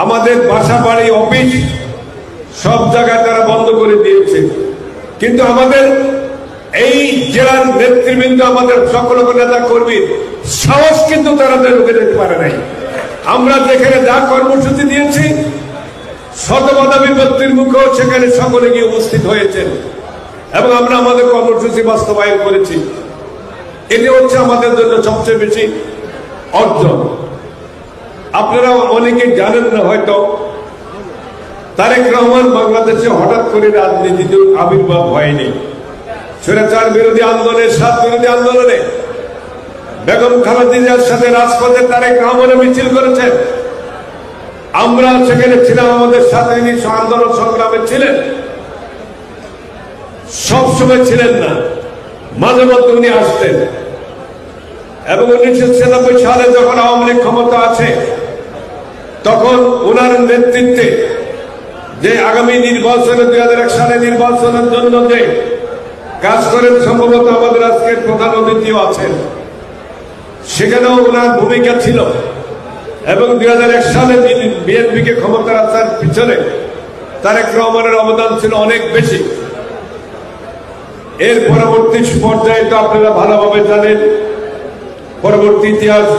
আমাদের বাসা বাড়ি অফিস সব জায়গায় তারা বন্ধ করে দিয়েছে, কিন্তু আমাদের এই জেলার নেতৃবৃন্দ, আমাদের সকল নেতা কর্মীর সাহস কিন্তু তারা রুখে যেতে পারে নাই। আমরা যেখানে যা কর্মসূচি দিয়েছি, শতবাধা বিপত্তির মুখেও সেখানে সকলে গিয়ে উপস্থিত হয়েছেন এবং আমরা আমাদের কর্মসূচি বাস্তবায়ন করেছি। এটি হচ্ছে আমাদের জন্য সবচেয়ে বেশি অর্জন। আপনারা অনেকে জানেন না হয়তো, তারেক রহমান বাংলাদেশে হঠাৎ করে রাজনীতিতে আবির্ভাব হয়নি। স্বৈরাচার বিরোধী আন্দোলনের, ৭ বিরোধী আন্দোলনে বেগম খালেদা জিয়ার সাথে রাজপথে তারেক রহমান মিছিল করেছেন। আমরা সেখানে ছিলাম, আমাদের সাথে আন্দোলন সংগ্রামে ছিলেন, সবসময় ছিলেন না, মাঝে মধ্যে উনি আসতেন। এবং 1996 সালে যখন আওয়ামী লীগ ক্ষমতা আছে, তখন ওনার নেতৃত্বে যে আগামী নির্বাচনে 2001 সালে নির্বাচনের জন্য যে কাজ করেন, সম্ভবত আমাদের আজকের প্রধান অতিথিও আছেন, সেখানেও ওনার ভূমিকা ছিল। এবং 2001 সালে বিএনপিকে ক্ষমতা আসার পিছনে তারেক রহমানের অবদান ছিল অনেক বেশি। এর পরবর্তী পর্যায়ে তো আপনারা ভালোভাবে জানেন, পরবর্তী ইতিহাস